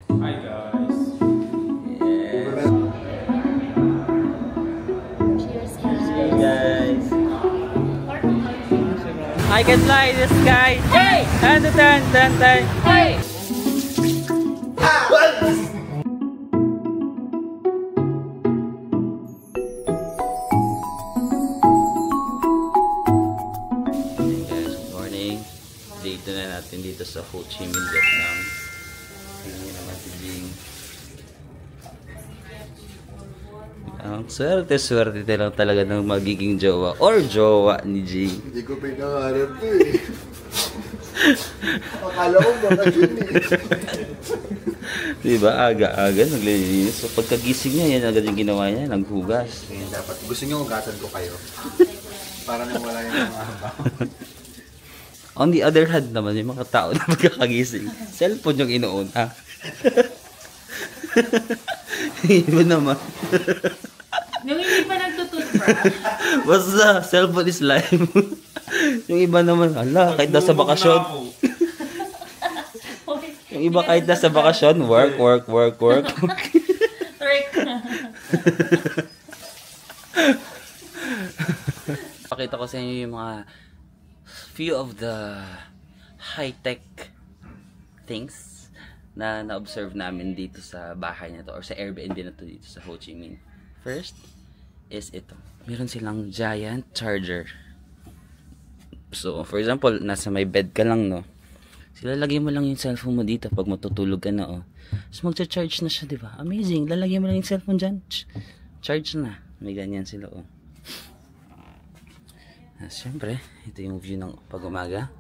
Hi guys. Yeah. Cheers, Hey guys. guys. I can fly this sky. Hey! And the turn. Hey! Hey guys, good morning. Dito na natin dito sa Ho Chi Minh, Vietnam. Tingnan niyo naman si Jing. Ang swerte lang talaga ng magiging jowa or jowa ni Jing. Hindi ko pinangarap ko eh. Akala ko baka yun eh. Diba? Aga-aga naglilinis. So pagkagising niya, yan agad yung ginawa niya. Naghugas. Ngayon dapat. Gusto niyo ugasan ko kayo. Para mawala yung mga haba. On the other hand naman, yung mga tao na pagkakagising, cellphone yung inuuna. Iba naman. Yung hindi pa nagtututbrush. Basta, cellphone is life. Yung iba naman, ala, kahit nasa bakasyon. Yung iba kahit nasa bakasyon, work. Trick. Pakita ko sa inyo yung mga few of the high-tech things na na-observe namin dito sa bahay na to or sa Airbnb na to dito sa Ho Chi Minh. First is ito. Meron silang giant charger. So, for example, nasa may bed ka lang, no? So, lalagyan mo lang yung cellphone mo dito pag matutulog ka na, oh. So, magcha-charge na siya, di ba? Amazing. Lalagyan mo lang yung cellphone dyan. Charge na. May ganyan sila, oh. Siyempre, ito yung view ng pag-umaga.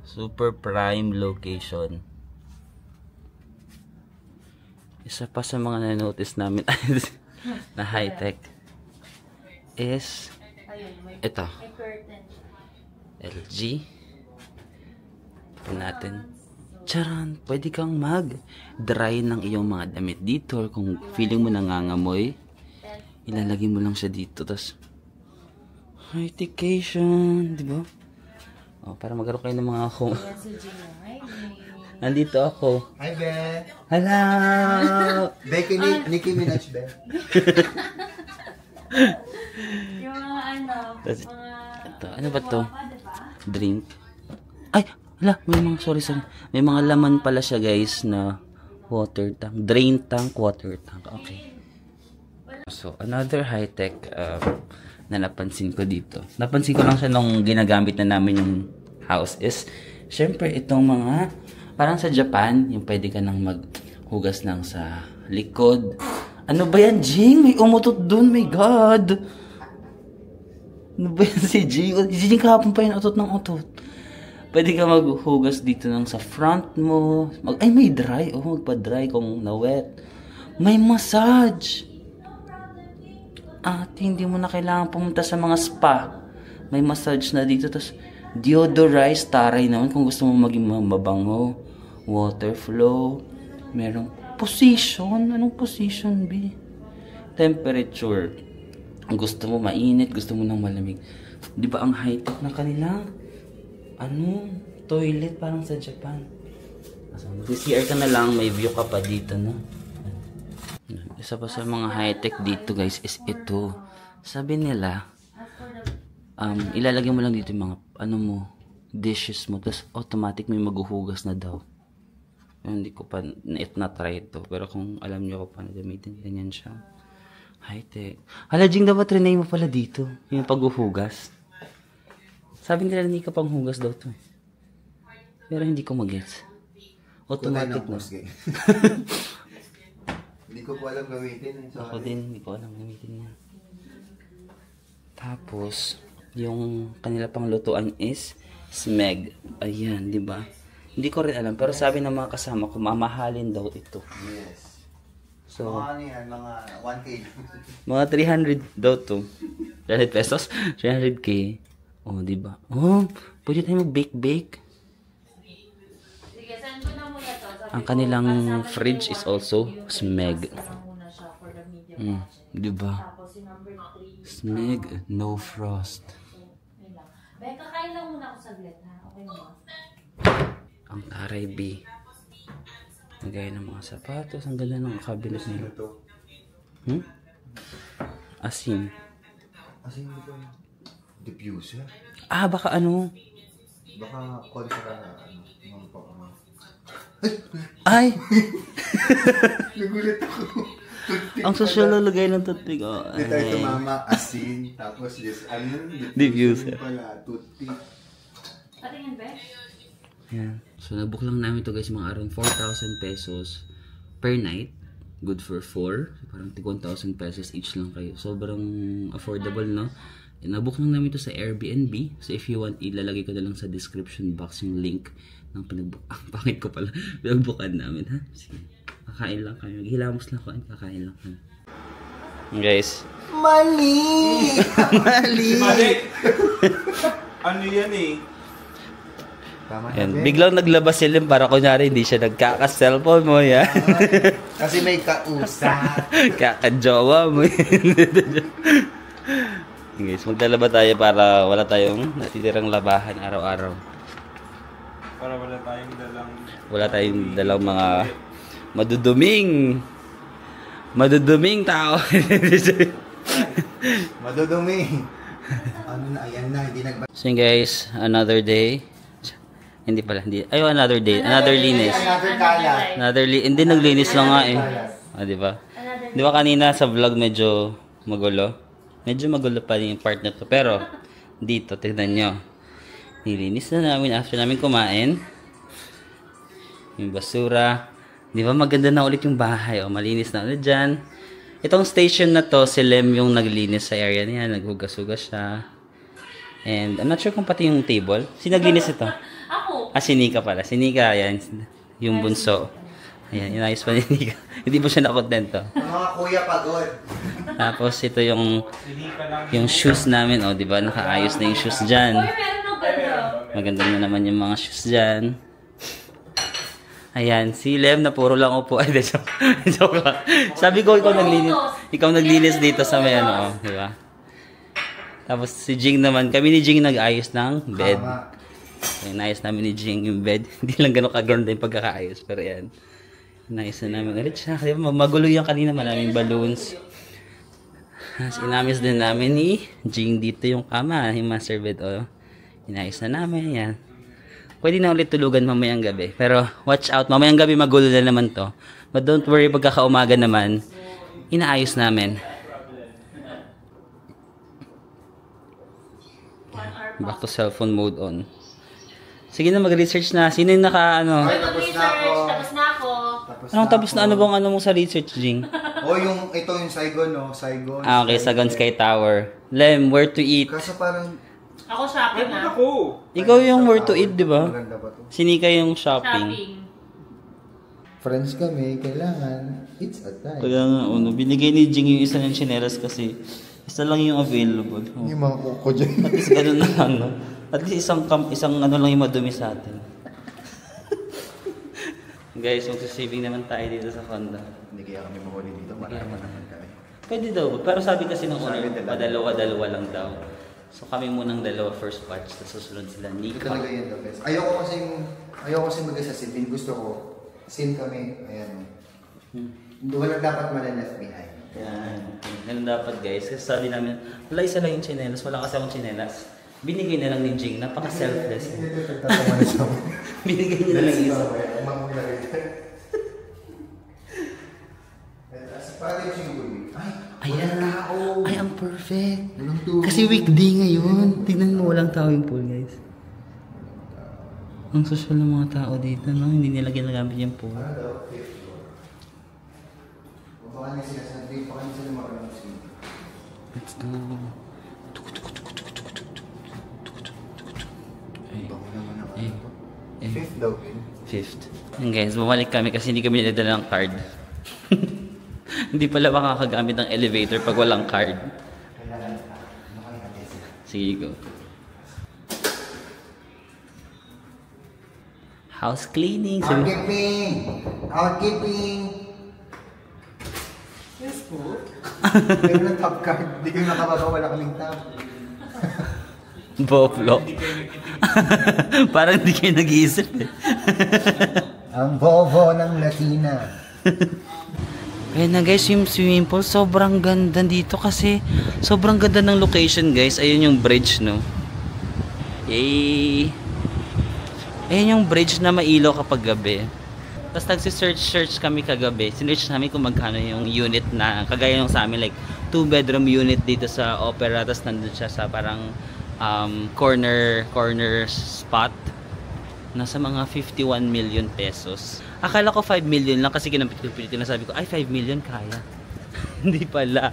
Super prime location. Isa pa sa mga na-notice namin na high-tech is ito. LG. Ito natin. Charan! Pwede kang mag-dry ng iyong mga damit dito or kung feeling mo nangangamoy, ilalagay mo lang siya dito. Tapos high-techation, di ba? Oh, para magkaroon kayo ng mga home. Nandito ako. Hi, Be. Hello! Becky, Nicki Minaj, Be. Yung mga ano, That's, mga... ito, ano ba to? Drink. Ay! Hala, may mga, sorry. May mga laman pala siya, guys, na water tank. Drain tank, water tank. Okay. So, another high-tech na napansin ko dito. Napansin ko lang siya nung ginagamit na namin yung house is, syempre, itong mga, parang sa Japan, yung pwede ka nang maghugas lang sa likod. Ano ba yan, Jing? May umutot dun, my God! Ano ba yan si Jing? Si Jing kahapon pa yun, utot ng utot. Pwede ka maghugas dito lang sa front mo. Ay, may dry. Oh, magpa-dry kung na-wet. May massage. At hindi mo na kailangan pumunta sa mga spa. May massage na dito. Tapos, deodorize, taray naman kung gusto mo maging mabango. Water flow. Merong position. Anong position, B? Temperature. Gusto mo mainit, gusto mo ng malamig. Di ba ang high-tech na kanilang toilet parang sa Japan. CR ka na lang, may view ka pa dito, no? Isa pa sa mga high-tech dito, guys, is ito. Sabi nila, ilalagay mo lang dito yung mga, dishes mo, tapos automatic may maghuhugas na daw. Hindi ko pa na-try ito, pero kung alam nyo ko pa na gamitin, ganyan siya. High-tech. Hala, Jing, dapat rinay mo pala dito, yung paghuhugas. Sabi nila hindi ka pang hugas daw to. Pero hindi ko mag-gets. Automatic na. Hindi ko po alam gamitin. Ako din, hindi ko alam gamitin yan. Tapos, yung kanila pang lutuan is smeg. Ayan, di ba? Hindi ko rin alam. Pero sabi ng mga kasama ko, mamahalin daw ito. Yes. So, Mga ano yan? Mga 1K. mga 300 daw to. 300 pesos? 300k. Oh, di ba? Oh, pwede tayo mag-bake. Sige, send ko na muna to. Ang kanilang fridge is also smeg. Di ba? Smeg, no frost. Becca, kain lang muna ako saglit, ha? Okay mo? Ang taray B. Lagay ng mga sapatos. Ang ganda ng cabinet nila. Asin. Asin ito. Diffuser. Ah, baka ano? Baka kontra na mga pa. Ay! Nagulat ako. Ang social na lagay ng toothpick. Oh. Hindi tayo tumama. Asin. Tapos yes, ano yun? Diffuser. Pala, toothpick. Patingin, Be? Yan. So, nabook lang namin to guys, mga around 4,000 pesos per night. Good for 4. So, parang 1,000 pesos each lang kayo. Sobrang affordable, no? And nabook lang namin to sa Airbnb. So, if you want, ilalagay ko na lang sa description box yung link ng pangit ko pala. Pinagbukan namin, ha? Sige. Kakain lang kami. Maghilamos lang kami. Kakain lang kami. Guys. Mali! Mali! Ano yan eh? Tama Yan. Biglang naglabas si Lim para kunyari hindi siya nagkaka-cellphone mo, yan. Kasi may kausap. Kaka-jowa mo. Guys, maglalaba tayo para wala tayong natitirang labahan araw-araw. Para wala tayong Dalang mga maduduming tao. Madudumi. Ano na, ayan na, hindi nagba... So yun guys, another day. Hindi pala, hindi. Ay, another day. Another linis. Another kalat. Hindi, naglinis lang nga eh. Ah, di ba? Di ba kanina sa vlog medyo magulo? Medyo magulo pa yung part na to. Pero, dito, tignan nyo. Nilinis na namin after namin kumain. Yung basura. Di ba maganda na ulit yung bahay. O, malinis na ulit dyan. Itong station na to, si Lem yung naglinis sa area niya. Naghugas-hugas siya. And, I'm not sure kung pati yung table. Sino naglinis ito? Ako. Ah, si Nika pala. Si Nika, ayan. Yung bunso. Ayan, inayos pa ni Nika. Hindi po siya nakontento. Mga kuya pagod. Tapos, ito yung shoes namin. O, di ba? Nakaayos na yung shoes dyan. Uy, meron ng ganda. Maganda na naman yung mga shoes dyan. Ayan, si Lem na puro lang upo. Ay, joke lang. Sabi ko, ikaw naglinis dito sa may ano, di ba? Tapos si Jing naman, kami ni Jing nag-ayos ng bed. So, inayos namin ni Jing yung bed. Hindi lang gano'ng kaganda yung pagkakaayos, pero yan. Inayos na namin ulit siya. Kasi magulo yan kanina, maraming balloons. Tapos inamis din namin ni Jing dito yung kama, yung master bed. Oh. Inayos na namin, yan. Pwede na ulit tulugan mamayang gabi. Pero watch out, mamayang gabi magulo na naman to. But don't worry, pagkakaumaga naman, inaayos namin. Back to cellphone mode on. Sige na, mag-research na. Sino yung naka, ano? Ay, tapos na ako. Tapos na ako. Anong tapos na? Ano bang ano mo sa research, Jing? Ito yung Saigon, no? Saigon. Ah, okay, Saigon Sky Tower. Lem, where to eat? Kaso parang... Ako shopping na. Ako! Ikaw yung where to eat, di ba? Maganda ba to? Sinika yung shopping. Friends kami, kailangan it's a time. Kaya nga, binigay ni Jing yung isa ng chinelas kasi isa lang yung available. Oh. Yung mga kuko dyan. At least ganun na lang, no? At least isang ano lang yung madumi sa atin. Guys, magsasaving naman tayo dito sa condo. Hindi kaya kami mahuli dito, marami naman kami. Pwede daw, pero sabi kasi ng owner, padalawa-dalawa lang daw. So kami munang dalawa first batch, tapos susunod sila ni Ito talaga yun the best. Ayoko kasi mag-isa sin. Gusto ko, sin kami, ayan. Walang dapat left behind. Yan. Ganun dapat guys. Kasi sabi namin, wala isa lang yung chinelas, wala kasi akong chinelas. Binigay na lang ni Jing, napaka-selfless. Binigay niya na lang isa. Parang yung siguro. Ayan. Ay, ang perfect. Kasi weekday ngayon. Tignan mo, walang tao yung pool, guys. Ang social ng mga tao dito, no? Hindi nila ginagamit yung pool. Let's go. Fifth daw. Fifth. Yan guys, bumalik kami kasi hindi kami nadala ng card. Hindi pala makakagamit ng elevator pag walang card. Sige, go. House cleaning. Housekeeping! Housekeeping! Yes po. Meron ng top card. Hindi ko nakababa, wala kaming top. Boplo. Parang hindi kayo nag-iisip eh. Ang bobo ng Latina. Ayun na guys, yung swimming pool, sobrang ganda dito kasi sobrang ganda ng location guys. Ayun yung bridge, no? Yay! Ayun yung bridge na mailaw kapag gabi. Tapos nagsisearch kami kagabi. Sinearch namin kung magkano yung unit na, kagaya yung sa amin, like 2-bedroom unit dito sa Opera. Tapos nandun siya sa parang corner spot. Nasa mga 51 million pesos. Akala ko 5 million lang kasi kinampit-kumpit ko na, sabi ko, ay 5 million kaya. Hindi pala.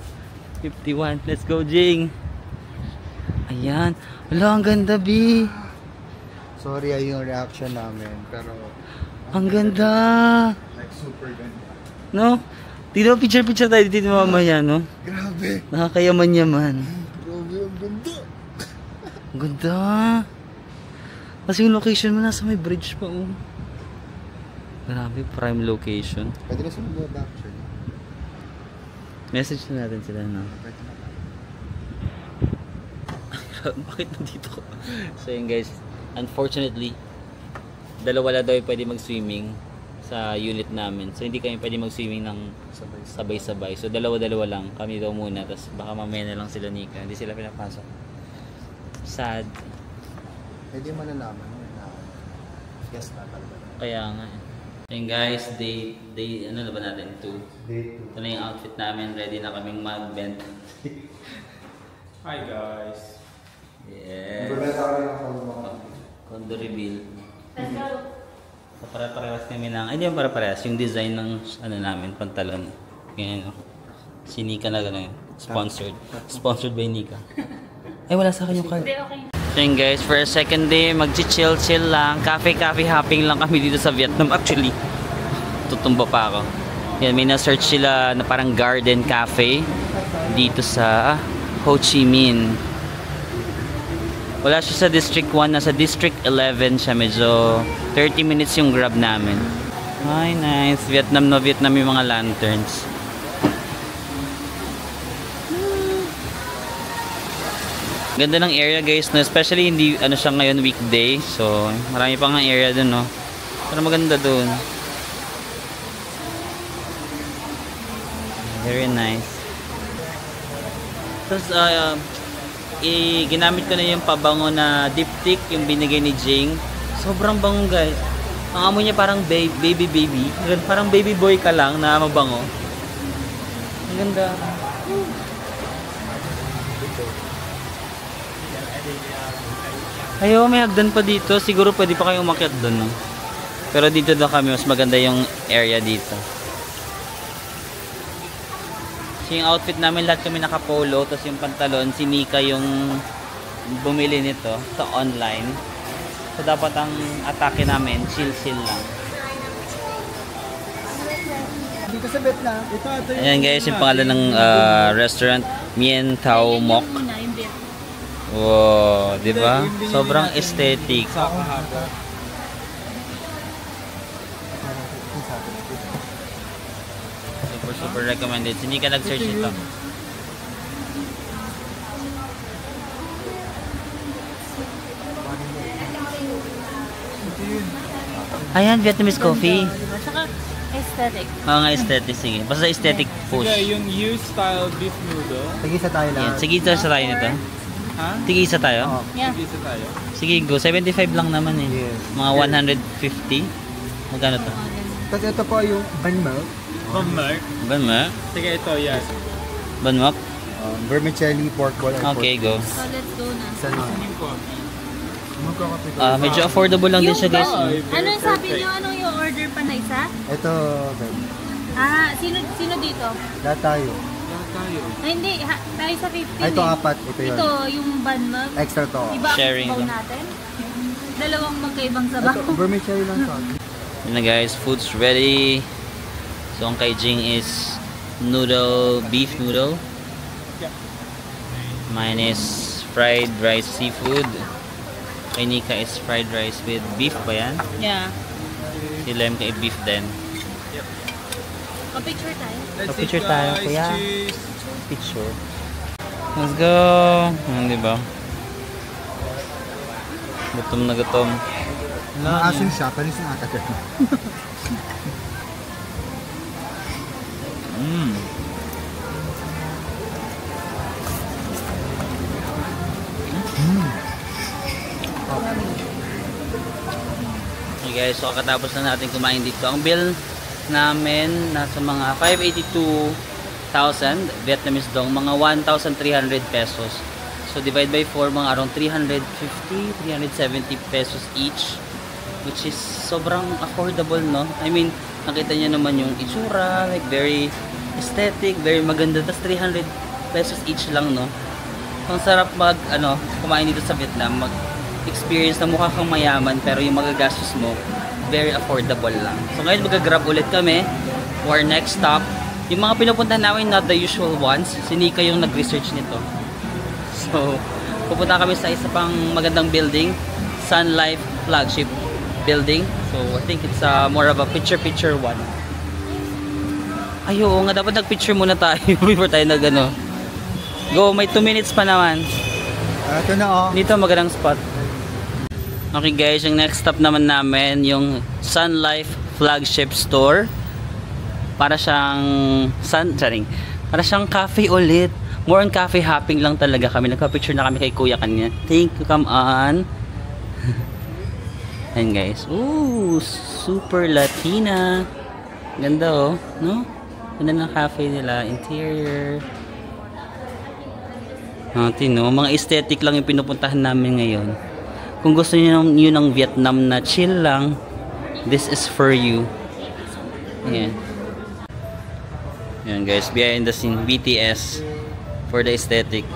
51. Let's go, Jing. Ayan. Wala, ang ganda, B. Sorry yung reaction namin, pero Ang ganda. like super ganda. No? Dito, picture tayo dito mamaya, no? Grabe. Nakakayaman-yaman. Grabe, ang ganda. Ang ganda. Kasi yung location mo nasa may bridge pa, oh. Grabe, prime location. Pwede na sumunod actually. Message na natin sila, no? Pwede na. Bakit nandito ko? So yun guys, unfortunately, dalawa lang daw yung pwede mag-swimming sa unit namin. So hindi kami pwede mag-swimming ng sabay-sabay. So dalawa-dalawa lang. Kami daw muna. Tapos baka mamaya na lang sila Nika. Hindi sila pinapasok. Sad. Pwede mo nalaman na yes na talaga. Kaya nga eh. Ayun guys, day ano na ba natin? 2. Day 2. Ito na yung outfit namin. Ready na kaming mag-bent. Hi guys. Yeah. Bumenta kami ng kondo. Condo reveal. Let's go. So, para-parehas kami ng, hindi yung para-parehas, yung design ng ano namin, pantalon. Ganyan, si Nika na gano'n. Sponsored by Nika. Ay, wala sa akin yung card. Hindi, okay. So yun guys, for a second day, mag-chill lang. Cafe hopping lang kami dito sa Vietnam. Actually, tutumba pa ako. Yan, may na-search sila na parang garden cafe dito sa Ho Chi Minh. Wala siya sa District 1, nasa District 11 siya. Medyo 30 minutes yung grab namin. Ay, nice. Vietnam na Vietnam yung mga lanterns. Ganda ng area guys, no? Especially hindi ano siya ngayon weekday. So, marami pang area dun, no? Pero maganda dun. Very nice. Tapos, ginamit ko na yung pabango na diptyque, yung binigay ni Jing. Sobrang bango guys. Ang amoy niya parang baby. Parang baby boy ka lang na mabango. Ang ganda. Ayo, may hagdan pa dito. Siguro pwede pa kayong umakyat doon, no? Pero dito daw kami, mas maganda yung area dito. So yung outfit namin, lahat kami naka-polo. Tapos yung pantalon, si Nika yung bumili nito sa online. So dapat ang atake namin, chill lang. Dito sa Vietnam. Ayan guys, yung pangalan ng restaurant, Mien Thao Mok. Wow, di ba? Sobrang aesthetic. Super recommended. Hindi ka nag-search nito. Ayan, Vietnamese coffee. Saka aesthetic. Oo nga, aesthetic. Sige. Basta aesthetic push. Sige, yung U-style beef noodle. Sige sa tayo Yan. lang. Sige, isa tayo nito. Ha? Sige, isa tayo. Oo. Yeah. Isa tayo. Sige, go. 75 lang naman eh. Yes. Mga 150. Magkano to? Tapos ito po yung banh milk. Pamag. Banma? Sige, ito, yan. Banmap? Vermicelli, pork ball, and Okay, go. So let's go na. San Yung coffee. Magkakape ko. Medyo affordable lang din siya guys. Ano sabi niyo? Anong yung order pa na isa? Ito, babe. Sino dito? Lahat tayo. Lahat tayo. Ay, hindi. Tayo sa 15 Ay, ito eh. apat. Ito yun. Ito, yung bun milk. Extra to. Iba ang Sharing sabaw lang. natin. Dalawang magkaibang sabaw. Ito, vermicelli lang to. Yun na guys, food's ready. So ang kay Jing is noodle, beef noodle. Mine is fried rice seafood. Kay Nika is fried rice with beef ba yan? Yeah. Si Lem kay beef din. Pa-picture tayo. Let's Picture eat, tayo, guys. kuya. Cheers. Picture. Let's go! Diba? Gutom na gutom. Asin siya, panis na ata. guys, so kakatapos na natin kumain dito. Ang bill namin nasa mga 582,000 Vietnamese dong, mga 1,300 pesos. So divide by 4, mga around 350, 370 pesos each, which is sobrang affordable, no? I mean, nakita niyo naman yung itsura, like very aesthetic, very maganda. Tas 300 pesos each lang, no? Ang sarap kumain dito sa Vietnam, mag-experience na mukha kang mayaman pero yung magagastos mo very affordable lang. So ngayon mag-grab ulit kami for our next stop. Yung mga pinupuntahan namin, not the usual ones. Si Nika yung nag-research nito. So pupunta kami sa isa pang magandang building, Sun Life Flagship Building. So I think it's more of a picture one. Ay, oo nga, dapat nag-picture muna tayo before tayo Go, may 2 minutes pa naman. Ito na oh. Dito magandang spot. Okay guys, yung next stop naman namin, yung Sun Life Flagship Store. Para siyang para siyang cafe ulit. More on cafe hopping lang talaga kami. Nagpa-picture na kami kay Kuya kanya. Thank you, come on. Ayan guys. Ooh, super Latina. Ganda oh, no? Ganda ng cafe nila, interior. Tino, mga aesthetic lang yung pinupuntahan namin ngayon. Kung gusto niyo ng Vietnam na chill lang, this is for you. Ayan. Ayan guys, behind the scene, BTS for the aesthetic.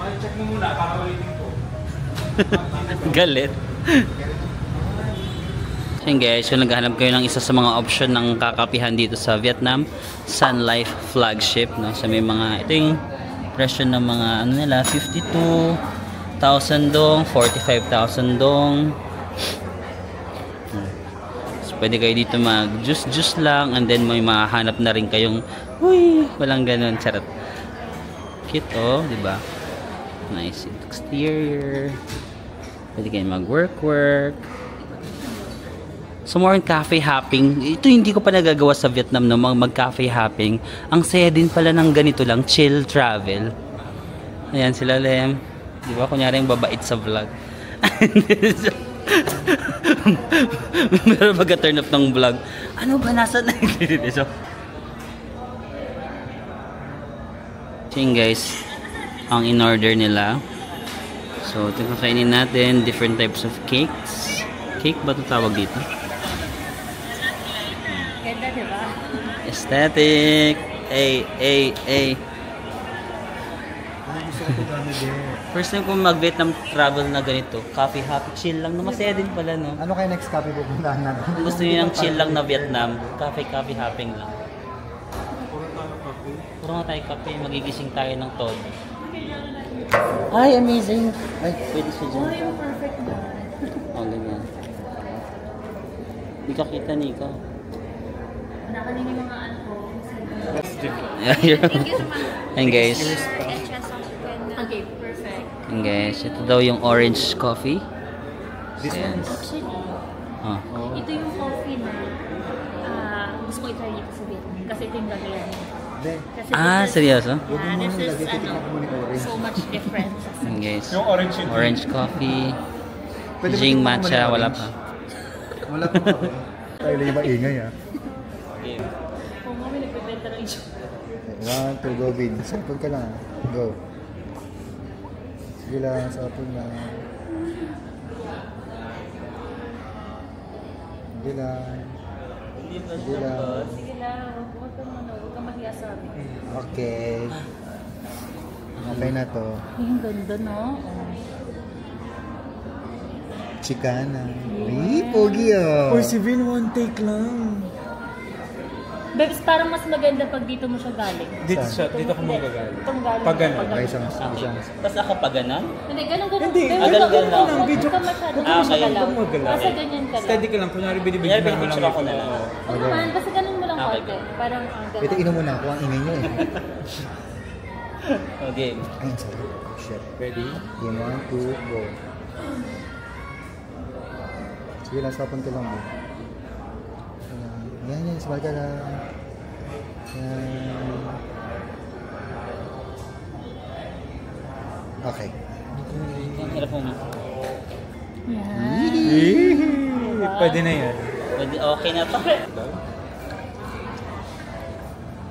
Galit. Ayan guys, so naghahanap kayo ng isa sa mga option ng kakapihan dito sa Vietnam, Sun Life Flagship, no? So may mga, ito yung presyo ng mga nila, 52,000 dong, 45,000 dong. So pwede kayo dito mag juice lang, and then may mahanap na rin kayong walang ganun, charot. Cute oh, di ba? Nice exterior. Pwede kayo mag work. So more on cafe hopping. Ito hindi ko pa nagagawa sa Vietnam, no, mag-cafe hopping. Ang saya din pala ng ganito lang, chill travel. Ayan sila Lem. Di ba? Kunyari yung babait sa vlog. Meron mag-turn up ng vlog. Ano ba? Nasa na? So, yun guys, ang in-order nila. So, ito kakainin natin. Different types of cakes. Cake ba ito tawag dito? Ganda, diba? Aesthetic. Ay. First time ko mag-Vietnam travel na ganito. Coffee happy, chill lang. Masaya din pala, no? Ano kayo next copy pupuntahan natin? Gusto niyo ng chill lang na Vietnam. Coffee hopping lang. Puro nga tayo kape. Magigising tayo ng todo. Ay, amazing. Ay, pwede siya dyan. Yung perfect na. Ganyan. Hindi ka kita, Nico. Nakanin yung mga ano ko. Ayan guys. Okay, perfect. Ayan guys. Ito daw yung orange coffee. This one? Actually, Oh. ito yung coffee na gusto ko i-try dito sa Vietnam. Kasi ito yung gagawin. Kasi Seryoso? this is so much difference. Ayan guys. Yung orange yun. Orange coffee. Pwede ba Jing tingnan mo matcha. muna yung Wala orange? pa. Wala pa ba? Tayo lang yung maingay ah. Kung kami nagpipenta ng issue. 1, 2, go Vin. Sapon ka lang. Go. Sige lang, sapon lang. Sige lang. Sige lang. Sige lang, huwag kang mahiya sa amin. Okay. Okay na to. Ay, ang ganda, no? Chicana. Ay, pogi oh. Or si Vin, one take lang. Babes, parang mas maganda pag dito mo siya galing. Dito ko magagaling. Itong galing. Pag ganun. Pag May ganun. isang. Tapos ako pa ganon? Hindi, ganun. Hindi. Ganun lang. Huwag ka masyado Okay. magalaw. Huwag magalaw. Basta ganyan ka lang. Steady ka lang. Kunyari binibigyan Kunyari, mo lang. picture ako na lang. Ano naman, basta ganun mo lang Okay. konti. Parang Ito, inom muna ako. Ang ingay nyo eh. Okay. Ayun, sorry. Shit. Ready? Game 1, 2, go. Sige lang, sapon ka lang. Bro. Yan, sabay ka lang. Yan. Okay. Ang hirap mo. yan. Pwede na yan. Pwede Okay na to.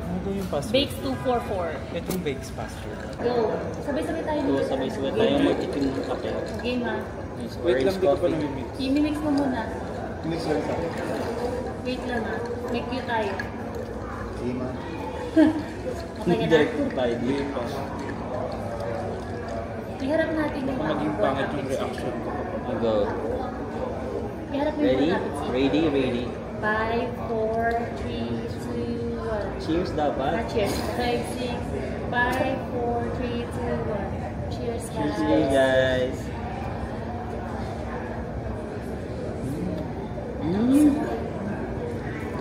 Ano daw yung password? Bakes 244. Itong bakes password. Go. Sabay-sabay tayo So, dito. sabay-sabay tayo magtitim ng kape. Game ha. Yes, Wait lang, orange di ko pa coffee. namimix. I-mix mo muna. Mix lang sa akin. Wait lang ha. Make you tayo. Sige, ma. Okay ka Direct na? tayo dito. Iharap natin yung Baka maging pangit yung reaction ko. Go. Iharap mo yung Ready? rapid seat. Ready, ready. 5, 4, 3, 2, 1. Cheers dapat. Cheers. 5, 6, 5, 4, 3, 2, 1. Cheers, guys. Cheers guys.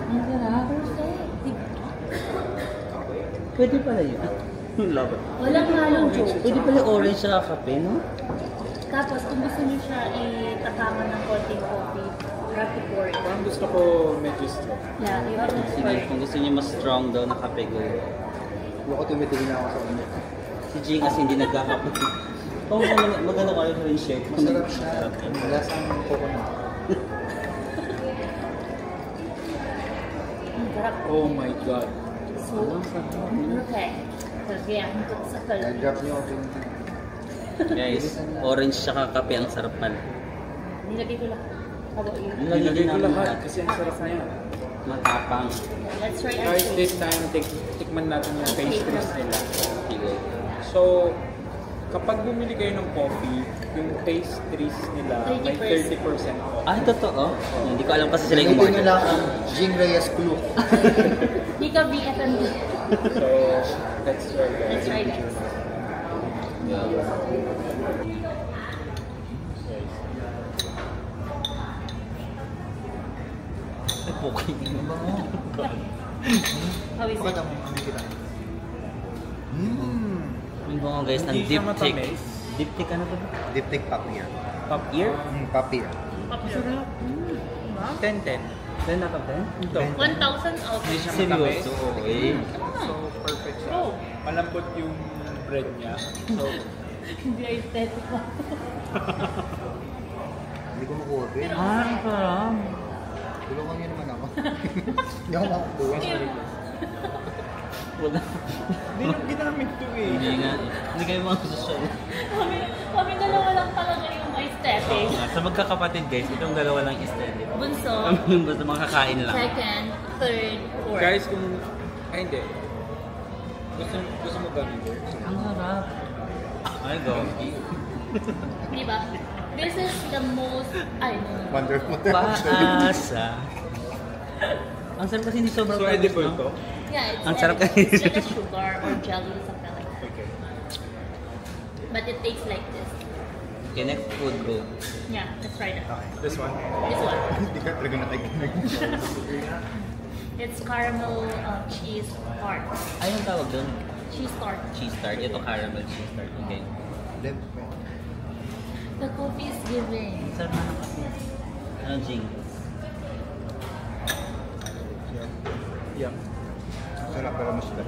Ang sarap. Perfect. Pwede pala yun. Love it. Walang halong joke. Pwede pala orange sa kape, no? Tapos, kung gusto niyo siya itatangan ng konting coffee, rapid pour it. Parang gusto ko medyo strong. Yeah, you have to pour Sige, it. kung gusto niyo mas strong daw na kape, go. Loko tumitingin na ako sa kanya. Si Jing kasi hindi nagkakape. Oo, maganda ka rin shake. Masarap siya. Masarap yan. Lasang coconut. Ang sarap. Oh my God. So, perfect. Kaya, hintot sa kalbi. Nag-drop niyo ako yung... Guys, orange tsaka kape ang sarap pala. Nilagay ko lang. How about you? Nilagay din Nilagay ko namin lahat lahat. kasi ang sarap na yan. Matapang. Let's try our Guys, taste. this time, tikman natin yung pastries nila. Sige. So, kapag bumili kayo ng coffee, yung pastries nila may 30% off. Ah, totoo? Hindi ko alam kasi sila yung Gamitin nyo umorder. lang ang Jing Reyes Clue. Di ka BFMD. So, let's try Let's guys. try guys. Ay, poking. How is Bakit it? ang ano kita? Yung mga guys ng Hindi siya diptyque. matamis. Diptyque ano ba? Diptic papier. Pop ear? Papier. Sarap. 10-10. 10 out of 10? Ito. 1,000 out. Hindi siya matamis. Seryoso? Okay. So, perfect siya. Oh, Malambot yung bread niya. So, hindi aesthetic pa. Hindi ko makuha. Ah, ang sarap. Tulungan niyo naman ako. Hindi ako makakuha. Wala. hindi yung ginamit to eh. Hindi nga. Hindi kayo mga social. Kami dalawa lang talaga yung aesthetic. Sa magkakapatid guys, itong dalawa lang aesthetic. Bunso, Yung basta makakain lang. second, third, fourth. Guys, kung... Ay, hindi. Gusto mo gummy bears? Ang harap. Ay, go. Diba? This is the most, Wonderful. Paasa. Ang sarap kasi hindi sobrang So, tamis, edible no? to? yeah, it's, Ang sarap it's kasi. like a sugar or jelly, something like that. Okay. But it tastes like this. Okay, next food go. Yeah, let's try that. This one? This one. Hindi ka talaga natikinig. It's caramel cheese tart. Ay, yung tawag doon? Cheese tart. Cheese tart. Ito caramel cheese tart. Okay. The coffee is giving. Sarap na ng kape. Ano, Jing? Yeah. Sarap pero mas sarap.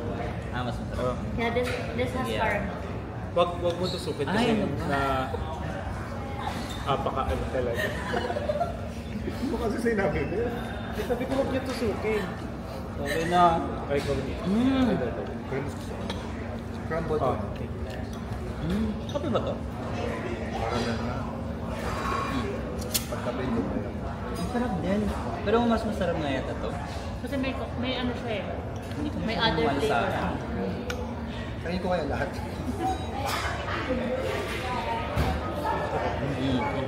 Ah, mas masarap. Yeah, this has Yeah. caramel. Wag mo tusukin kasi Ay, ano ba? na... Apaka-ano talaga. Ano kasi sinabi ko? Sabi ko huwag niyo tusukin. Okay na. Ay, ko niya. Mm. Ay, dito. Pero mas gusto ko. Scrambled Oh, oh. okay. Kape ba to? Para na nga. Pagkape ko ba yan? Ang sarap din. Pero mas masarap nga yata to. Kasi may ano siya eh. Hindi ko May masyadong other mahal sa flavor. akin. Kainin ko kaya lahat.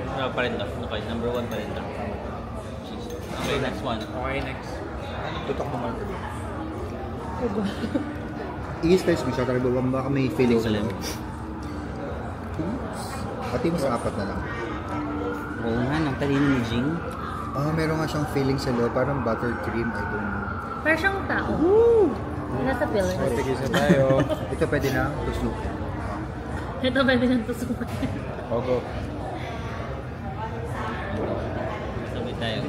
Sarap pa rin to. Okay, number 1 pa rin to. Cheese. Okay, next one. Okay, next. Tutok naman. I-slice mo siya, talaga baka may feeling sa Excellent. loob. Pati mo sa apat na lang. Oo nga, ang talino ni Jing. Ah, meron nga siyang feeling sa loob, parang buttercream, I don't know. Pero siyang tao. Nasa So, Philippines. tigisa tayo. Ito pwede na, tusok. Ito pwede nang tusukin. O, go. Sabay tayo.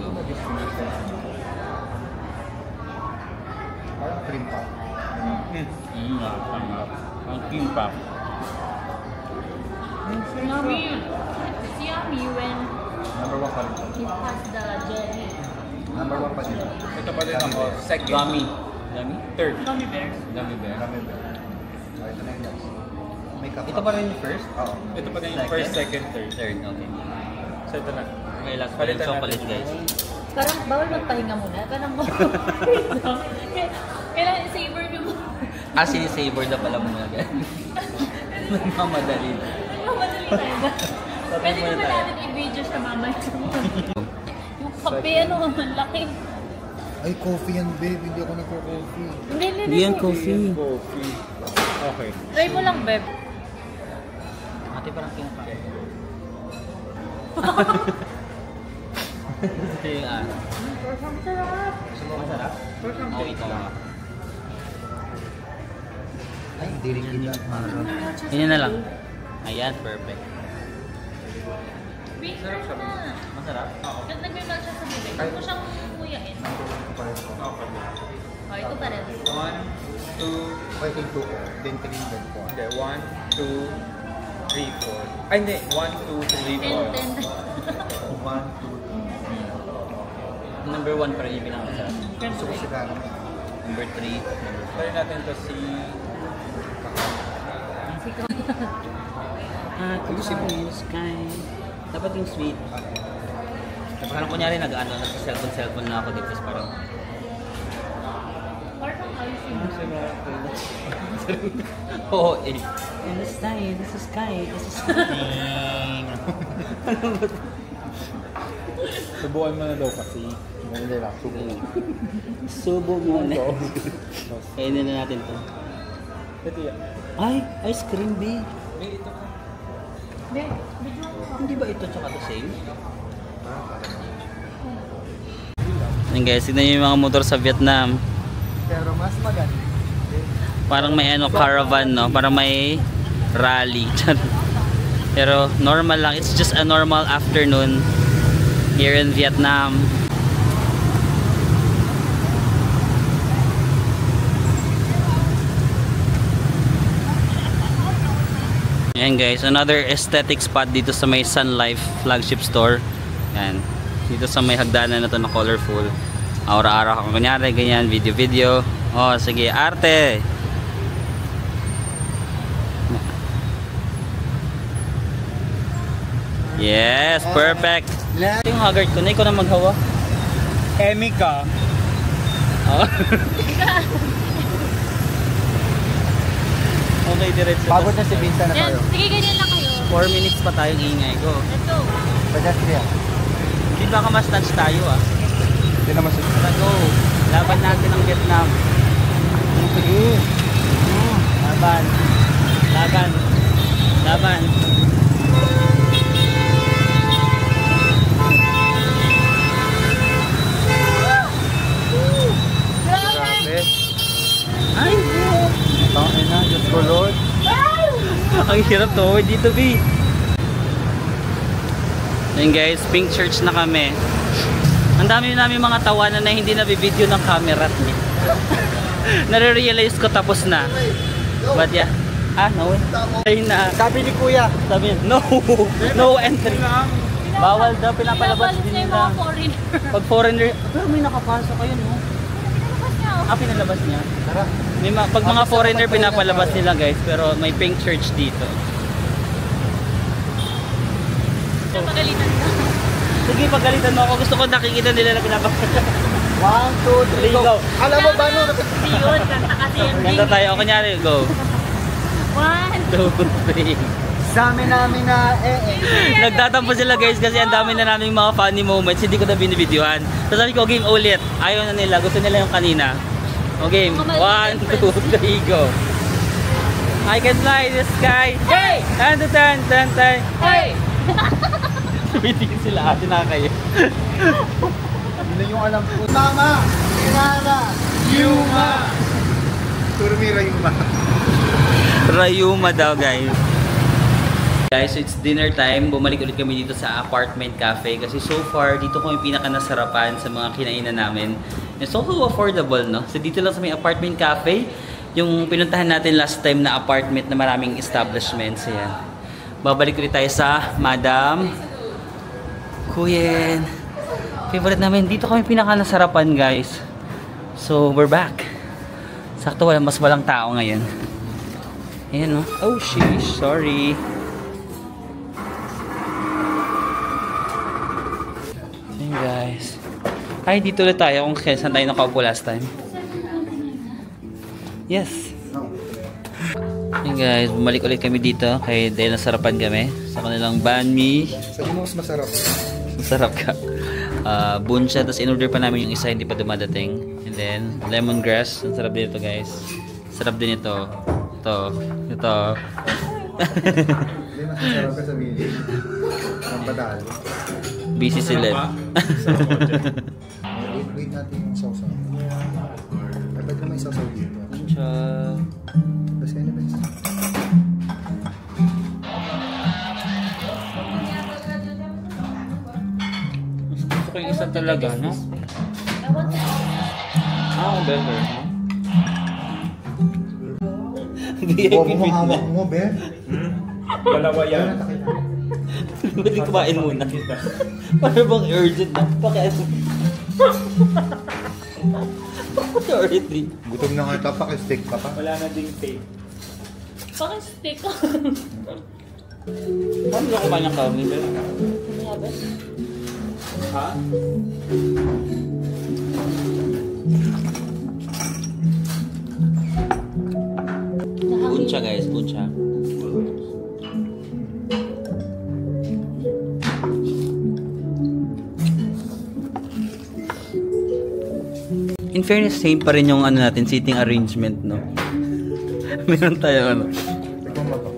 Parang cream pa. Ang kimbap. It's yummy. It's yummy when Number 1 pa rin. it has the jelly. Number 1 pa din. Ito pa din ako. Second. Gummy. Gummy? Third. Gummy bears. Gummy bear. Marami ba? Oh, ito na yung last. May cup. Ito pa rin yung first? Oo. Ito pa din yung first, second, third. Third, okay. So ito na. Okay, last pa rin Palitan chocolate, natin. guys. Parang bawal magpahinga muna. Parang kailangan i-savor nyo mo. Ah, sinisavor na pala muna, guys. Nagmamadali. Madali tayo ba? Pwede muna naman tayo. natin i-video siya mamaya. Yung kape, ano, ang laki. Ay, coffee yan, babe. Hindi ako nagko-coffee. Hindi, Hindi yan coffee. Coffee. Okay. Try mo lang, Beb. Ate, parang kinakain. Ito yung Sarap. Masarap? Oo, ito nga. Ay, hindi rin kita. Yun na lang. Ayan, perfect. Wait, fresh na. Masarap? Oo. Pag nag-melt siya sa bibig, huwag mo siyang kuyain. Oh, ito pa rin. 1, 2, Okay, take 2 ko. Then 3, then 4. okay. 1, 2, 3, 4. Ay, hindi. 1, 2, 3, 4. 10. 1, 2, Number 1 pa rin yung pinakamasarap. gusto ko sila. Number 3. Number Try natin to si... Sky. Dapat yung sweet. Parang kunyari nag-ano, nag-cellphone na ako dito. Parang... Parang icing. Oo, eh. In the sky, this is sky, this is sky. Subukan mo na daw kasi. Hindi lang, subo. Subo muna. Kainin na natin to. Ito yan. Ay, ice cream, B. May ito ka. Be, video mo. Hindi ba ito tsaka the same? Ayan guys, tignan nyo yung mga motor sa Vietnam. Pero mas maganda. Parang may ano, caravan, no? Parang may rally. Pero normal lang. It's just a normal afternoon here in Vietnam. Ayan guys, another aesthetic spot dito sa may Sun Life flagship store. Ayan. Dito sa may hagdanan na to na colorful. Aura-ara ka kunyari, ganyan, video-video. Oh, sige, arte! Yes, perfect! Ito yung haggard ko na, ikaw na maghawa. Emika. Oh. Okay, diretso. Pagod na si Vincent na Yan, tayo. sige, ganyan lang kayo. 4 minutes pa tayong ingay. Go. Let's go. Pedestrian. Hindi baka mas touch tayo ah. Hindi naman si... Tara, go. Laban natin ang Vietnam. Sige. Laban. Laban. Laban. Grabe. Ay, Tangin na, Diyos ko Lord. ang hirap to. Dito, B. Ayun guys, pink church na kami. Ang dami namin mga tawanan na hindi na-video ng camera. Nare-realize ko tapos na. But yeah. Ah, no. Ay na. Sabi ni Kuya. Sabi niya, no. No entry. Bawal daw, pinapalabas Pinabalis din na yung nila. mga foreigner. Pag foreigner, pero may nakapasok kayo, no? Pinabas niya ako. Ah, pinalabas niya. Tara. May pag mga foreigner, pinapalabas nila guys. Pero may pink church dito. Napagalitan ka. Sige, pagalitan mo ako. Gusto ko nakikita nila na pinapalabas. 1, 2, 3, go. Alam mo ba no? Hindi yun, kanta kasi yung Ganda tayo. O, kunyari, go. 1, 2, 3. Sa amin namin na Nagtatampo sila guys kasi ang dami na namin mga funny moments. Hindi ko na binibidyohan. So sabi ko, game ulit. Ayaw na nila. Gusto nila yung kanina. O game. 1, 2, 3, go. I can fly the sky. Hey! Turn to turn, turn, turn. Hey! Bitigin sila. Ate na kayo. Hindi na yung alam ko. Mama! Inana! Yuma! Turmira Yuma. Rayuma daw guys. Guys, it's dinner time. Bumalik ulit kami dito sa apartment cafe kasi so far dito kami pinaka nasarapan sa mga kinainan namin. It's also affordable, no? So dito lang sa may apartment cafe, yung pinuntahan natin last time na apartment na maraming establishments. Ayan. Babalik ulit tayo sa Madam Kuyen Favorite namin. Dito kami pinaka-nasarapan, guys. So, we're back. Sakto, mas walang tao ngayon. Ayan, no? Oh, sheesh. Sorry. Ayan, guys. Ay, dito ulit tayo kung saan tayo nakaupo last time. Yes. Ayan, guys. Bumalik ulit kami dito. Kaya dahil nasarapan kami sa kanilang banh mi. Sabi mo mas masarap. Masarap ka. Bunsha. Tapos in-order pa namin yung isa, hindi pa dumadating. And then, lemongrass. Ang sarap din ito, guys. Sarap din ito. Ito. Hindi, mas masarap ka sabihin. Ang patalo. Busy sila. Wait natin yung sausaw. Ay, ba't naman yung sausaw dito? Bunsha. Basta yun na best. Gusto ko yung isa talaga, no? Better, no? Huwag mo hawak mo, Ben. Dalawa yan. Ba't di kumain muna? Para bang urgent na? Pakiain mo. Priority. Gutom na nga ito, pakistick ka pa. Wala na ding tape. Paki-stick ko. Paano na kumain ng kami? Ha? Buncha, guys. Buncha. In fairness, same pa rin yung ano natin, seating arrangement, no? Meron tayo, ano? Ikaw mo ito.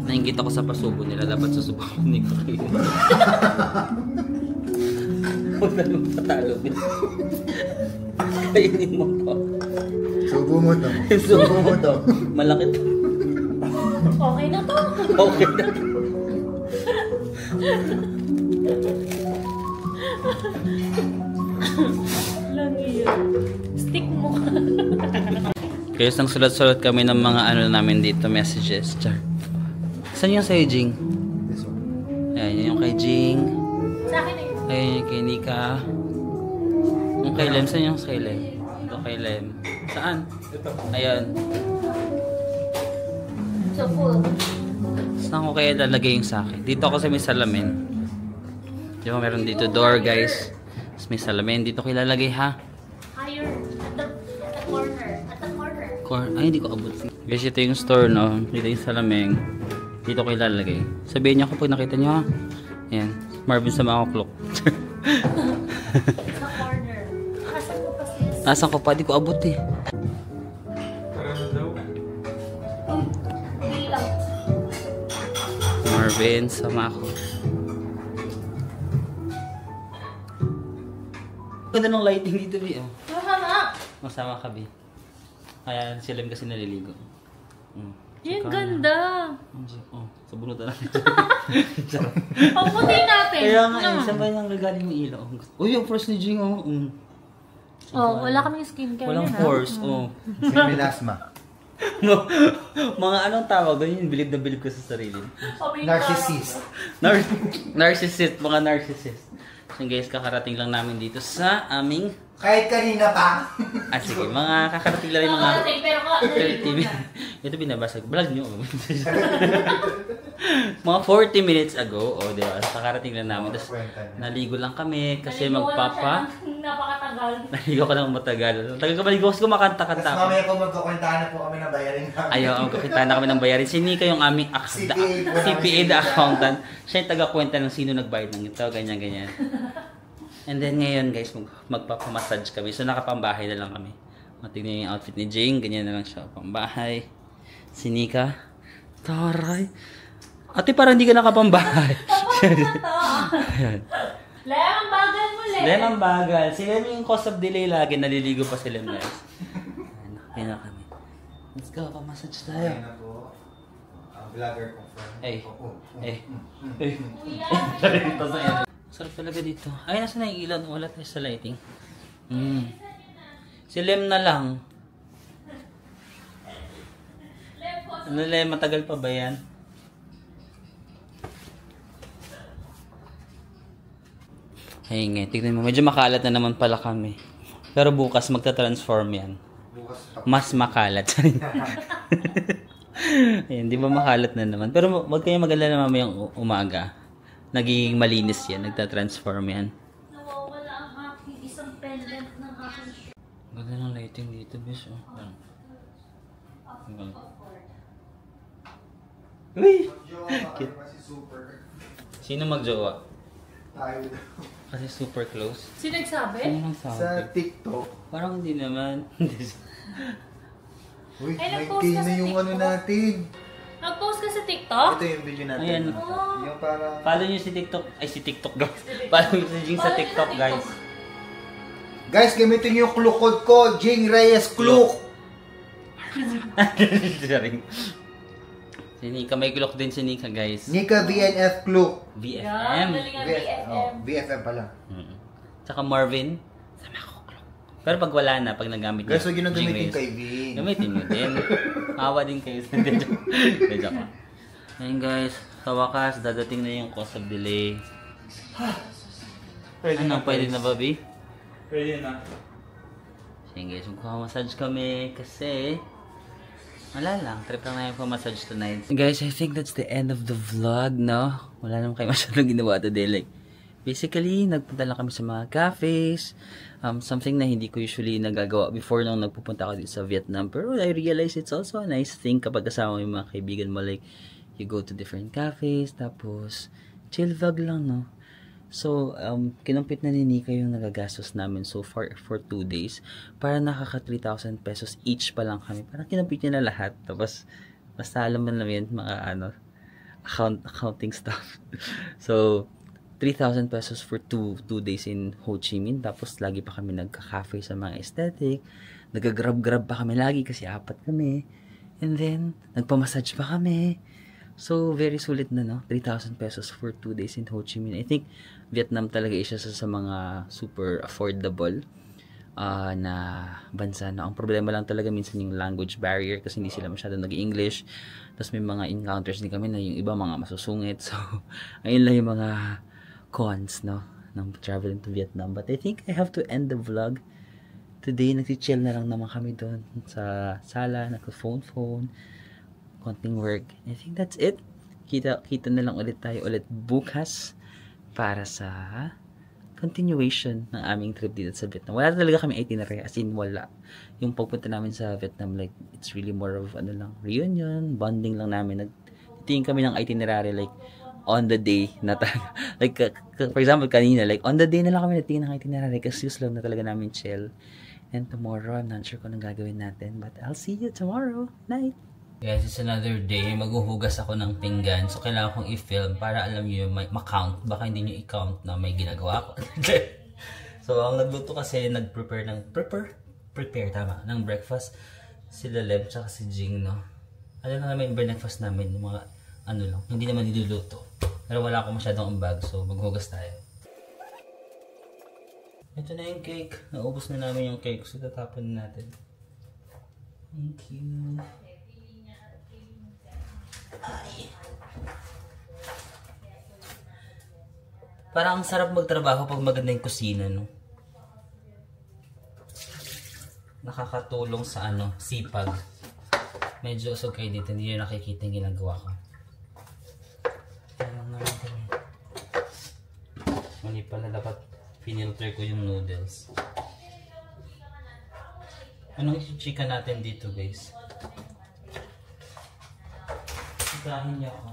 Nainggit ako sa pasubo nila. Dapat sa subo ni Kaki. Huwag na nung patalo. Kainin mo to. Subo mo to. Subo mo to. Malaki to. Okay na to. Okay na to. Lang yun. Stick mo. Kaya nang sulat-sulat kami ng mga ano namin dito, messages. Char. Saan yung sa'yo, Jing? This one. Ayan, yun yung kay Jing. Sa akin na yun. Ayan yung kay Nika. Yung kay Lem, saan yung kay Lem? Ito kay Lem. Saan? Ayan. So full. Saan ko kaya lalagay yung sa akin? Dito ako sa may salamin. Di ba meron dito door, guys? Tapos may salamin. Dito ko ilalagay, ha? Higher. At the corner. At the corner. Ay, hindi ko abot. Guys, ito yung store, no? Dito yung salamin. Dito ko ilalagay. Sabihin niyo ako pag nakita niyo, ha? Ayan. Marvin sa mga clock. Sa corner. Asan ko pa sis? Asan ko pa? Di ko abot, eh. Ano daw? Bilang. Marvin, sama ako. Ganda ng lighting dito, Bi. Oh. Mahama. Masama ka, Bi. Ayan, si Lem kasi naliligo. Yung ganda. Oh, sabunod na natin. Ang puti natin. Kaya nga, saan ba yung gagaling yung ilaw? Uy, yung force ni Jing, oh. Oh, wala kaming skincare Walang yun, force, oh. May melasma. No, mga anong tawag doon yung bilib na bilib ko sa sarili. Narcissist. Narcissist, mga narcissist. So guys, kakarating lang namin dito sa aming... Kahit kanina pa. sige, mga kakarating lang yung mga... Pero 30 minutes. Ito binabasag. Vlog nyo. Mga 40 minutes ago, di ba? Kakarating lang namin. Tapos naligo lang kami kasi magpapa... Napakatagal. Naligo ka lang matagal. Tagal ka maligo kasi kumakanta-kanta Tapos ako. mamaya po magkukwentahan na po kami ng bayarin namin. Ayaw, magkakita na kami ng bayarin. Si Nika yung aming CPA, the accountant. Siya yung taga-kwenta ng sino nagbayad ng ito, ganyan-ganyan. And then ngayon guys, magpapamassage kami. So nakapambahay na lang kami. Matignan yung outfit ni Jing. Ganyan na lang siya. Pambahay. Si Nika. Taray. Ate, parang hindi ka nakapambahay. Lem, ang bagal mo, Lem. Lem, ang bagal. Si Lem yung cause of delay lagi. Naliligo pa si Lem, guys. Ayan na kami. Let's go. Pamassage tayo. Ayun na po. Ang vlogger ko. Ay. Eh. Sarap talaga dito. Ay, nasa na yung ilaw? Wala tayo sa lighting. Si Lem na lang. Ano, Lem? Matagal pa ba yan? Ayun nga, tignan mo. Medyo makalat na naman pala kami. Pero bukas magta-transform yan. Bukas Mas makalat. Ayan, di ba makalat na naman. Pero wag kayong mag-alala mamayang umaga. Nagiging malinis yan. Nagta-transform yan. Nawawala ang aking isang pendant ng aking... Ganda ng lighting dito, bis. Oh. Uy! Cute. kasi super. Sino magjowa? Tayo. Kasi super close. Sino nagsabi? Ano nang Sa sabi? TikTok. Parang hindi naman. Uy, Ay, may nag-post K ka na sa yung ano TikTok? natin. Nag-post ka sa TikTok? Ito yung video natin. Ayan. Yung parang... Follow nyo si TikTok. Ay, si TikTok guys. Follow nyo si Jing sa TikTok guys. Guys, gamitin yung clue code ko. Jing Reyes Clue. Sorry. Si Nika, may glock din si Nika guys. Nika BNF Clue. Yan, BFM. galing ang BFM. BFM pala. Tsaka Marvin. Sama ko glock. Pero pag wala na, pag nagamit Guys, huwag yun ang Jing gamitin Reyes. kay Vin. Gamitin nyo din. Awa din kayo. Hindi, joke. Ayun guys, sa wakas, dadating na yung cause of delay. Ano, pwede na ba, B? Pwede na. Sige guys, magpapamassage kami kasi wala lang, trip lang na yung pamassage tonight. Guys, I think that's the end of the vlog, no? Wala naman kayo masyadong ginawa today. Like, basically, nagpunta lang kami sa mga cafes. Something na hindi ko usually nagagawa before nung nagpupunta ako dito sa Vietnam. Pero I realize it's also a nice thing kapag kasama mo yung mga kaibigan mo. Like, you go to different cafes, tapos chill vlog lang, no? So, kinumpit na ni Nika yung nagagastos namin so far for 2 days. Para nakaka 3,000 pesos each pa lang kami. Parang kinumpit niya na lahat. Tapos, basta alam mo na yun, mga accounting stuff. So, 3,000 pesos for 2 days in Ho Chi Minh. Tapos, lagi pa kami nagka-cafe sa mga aesthetic. Nagagrab-grab pa kami lagi kasi 4 kami. And then, nagpamassage pa kami. So, very sulit na, no? 3,000 pesos for 2 days in Ho Chi Minh. I think, Vietnam talaga isa sa mga super affordable na bansa. No? Ang problema lang talaga minsan yung language barrier kasi hindi sila masyado nag-English. Tapos may mga encounters din kami na yung iba mga masusungit. So, ayun lang yung mga cons, no? Ng traveling to Vietnam. But I think I have to end the vlog. Today, nagsi-chill na lang naman kami doon sa sala, nagka-phone. Konting work. I think that's it. Kita na lang ulit tayo bukas para sa continuation ng aming trip dito sa Vietnam. Wala talaga kami itinerary, as in wala. Yung pagpunta namin sa Vietnam, like, it's really more of, reunion, bonding lang namin. Nagtitingin kami ng itinerary, like, on the day na talaga. Like, for example, kanina, like, on the day na lang kami nagtitingin ng itinerary kasi gusto lang na talaga namin chill. And tomorrow, I'm not sure kung anong gagawin natin, but I'll see you tomorrow night. Guys, it's another day. Maghuhugas ako ng pinggan. So, kailangan kong i-film para alam nyo, ma-count. Baka hindi nyo i-count na may ginagawa ako. So, ang nagluto kasi, nag-prepare ng, tama, ng breakfast. Sila Leb, tsaka si Jing, no? Ano lang naman yung breakfast namin, yung mga, lang, hindi naman niluluto. Pero wala akong masyadong ambag, so maghugas tayo. Ito na yung cake. Naubos na namin yung cake, so tatapon na natin. Thank you. Ay. Parang ang sarap magtrabaho pag maganda yung kusina, no? Nakakatulong sa sipag. Medyo usog kayo dito, hindi nyo nakikita yung ginagawa ko. Mali pala, dapat pinilter ko yung noodles. Anong isi-chika natin dito, guys? Ikahin niyo ako.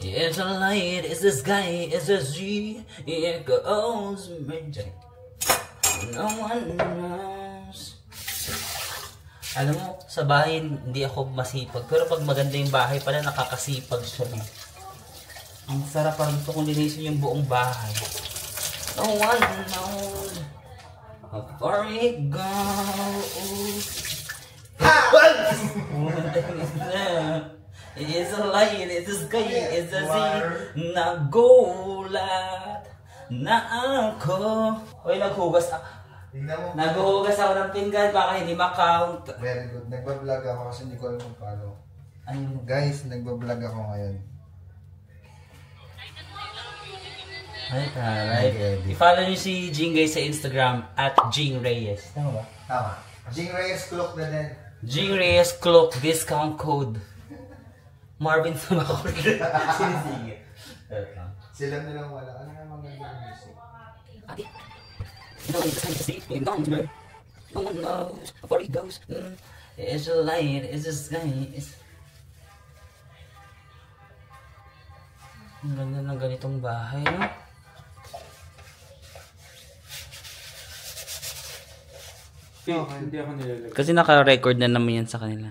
It's a light, it's the sky, it's a G, it goes magic. No one knows. Alam mo, sa bahay hindi ako masipag, pero pag maganda yung bahay pala nakakasipag siya. Ang sarap, parang gusto kong linisin yung buong bahay. No one knows how far it goes. It is a light, it is sky, it's a sea. Nagulat na ako. Uy, naghugas ako. Naghugas ako ng pinggan, baka hindi ma-count. Very good. Nagbablog ako kasi hindi ko alam kung paano. Ano? Guys, nagbablog ako ngayon. Ay, taray. I-follow nyo si Jing guys sa Instagram at Jing Reyes. Tama ba? Tama. Jing Reyes Clock na din. Jing Reyes Cloak discount code. Marvin Sumakor. Sinisige. Sila nilang wala. Ano nga mga music? No one knows where he goes. It's a light, it's a sky. Ang ganda ng ganitong bahay, no? Hindi ako nilalagay. Kasi naka-record na naman yan sa kanila.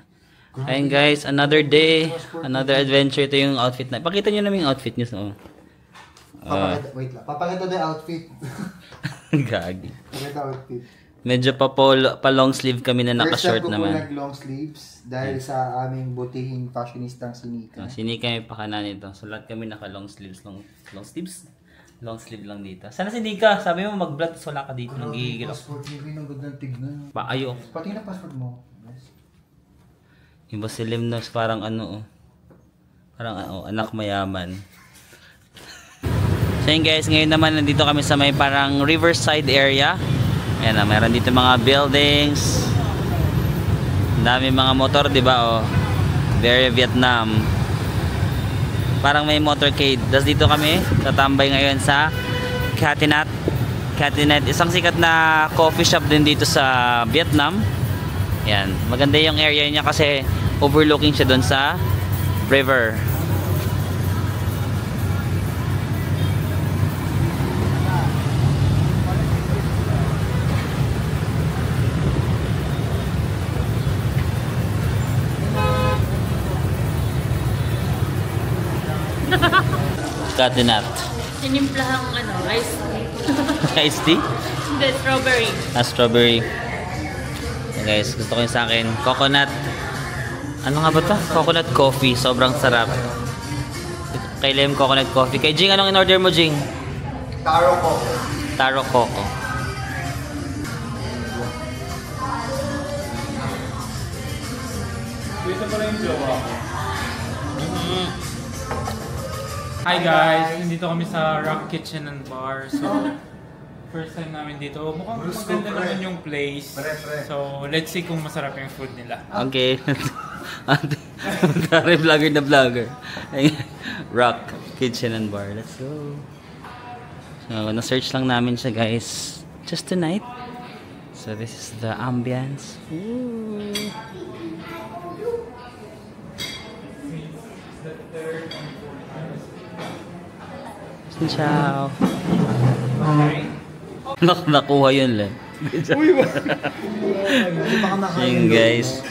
Ayun guys, another day, another adventure. Ito yung outfit na. Pakita nyo namin yung outfit nyo. So. Wait lang. Papakita na yung outfit. Gagi. Pakita outfit. Medyo pa long sleeve kami na naka-short First naman. time ko po nag-long sleeves dahil sa aming butihing fashionistang si Nika. Sinika may pakanan nito. So lahat kami naka-long sleeves. Long sleeves? Long sleeve lang dito. Sana si Nika, sabi mo mag-vlog, so wala ka dito. Nagigigil ako. Passport, hindi nang gandang tignan. Paayo. Pati na passport mo. Yung Basilim na parang parang anak mayaman. So yun guys, ngayon naman nandito kami sa may parang riverside area. Ayan na, meron dito mga buildings. Ang dami mga motor, di ba? Oh. Very Vietnam. Parang may motorcade. Tapos dito kami, tatambay ngayon sa Catinat. Catinat, isang sikat na coffee shop din dito sa Vietnam. Ayan, maganda yung area niya kasi overlooking siya doon sa river. Catinat. Sinimplahang ice tea. Iced tea? Hindi, strawberry. Strawberry. So guys, gusto ko yung sa akin. Coconut. Ano nga ba ito? Coconut coffee. Sobrang sarap. Kay Lem, coconut coffee. Kay Jing, anong in-order mo, Jing? Taro Coco. Taro Coco. Dito pala yung jowa ko. Hi guys! Nandito kami sa Rock Kitchen and Bar. So, first time namin dito. Mukhang maganda naman yung place. So, let's see kung masarap yung food nila. Okay. Tari vlogger na vlogger. Rock Kitchen and Bar. Let's go. So, na-search lang namin siya guys. Just tonight. So, this is the ambience. Ooh. Ciao. Nakuha yun lang. Ayun guys.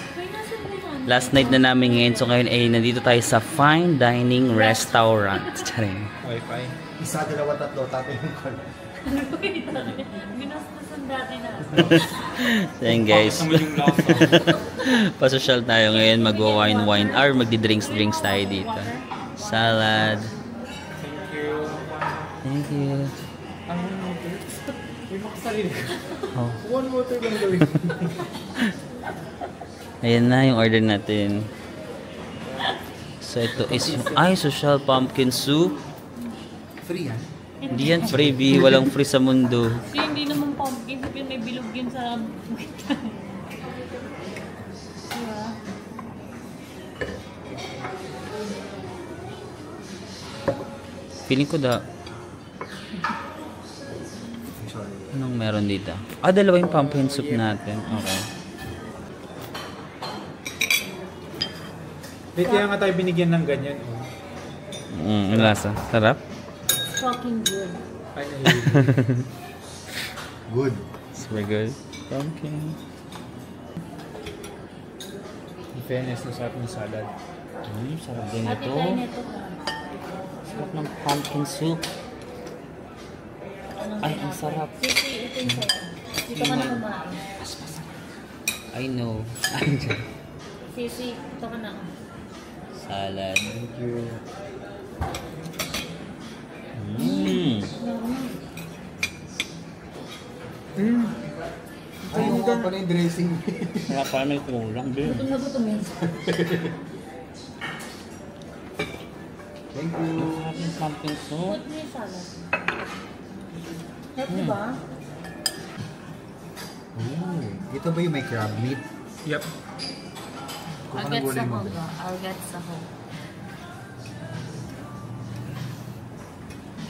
Last night na namin ngayon. So ngayon ay nandito tayo sa fine dining restaurant. Charing. Wi-Fi. Isa, dalawa, tatlo, tatlo yung call. Ginastusan dati na. So ayun guys. Pasosyal tayo ngayon. Magwa-wine or magdi-drinks tayo dito. Salad. Thank you. One water? May makasarili ka. Oh. One water lang gawin. Ayan na yung order natin. So ito is social pumpkin soup. Free yan? Hindi yan freebie, walang free sa mundo. Kasi hindi naman pumpkin soup yun, may bilog yun sa diba? Feeling ko anong meron dito? Dalawa yung pumpkin soup natin. Okay. Kaya nga tayo binigyan ng ganyan. Ang lasa. Sarap? Fucking good. Good. Super good. Pumpkin. In fairness, nasarap ng salad. Sarap din Ate ito. tayo nito. Sarap ng pumpkin soup. Ay, ang sarap. Sisi, ito yung sa'yo. Dito ka na kumain. I know. Sisi, ito ka na. Salad. Thank you. Ay, yung nga pala yung dressing. Kaya pa may kulang din. Gutom na gutom yun. Thank you. Sarap ng pumpkin soup. Put mo yung salad. Diba? Ito ba yung may crab meat? Yep. Kung I'll anong get gulay sa mo? hog. I'll get sa hog.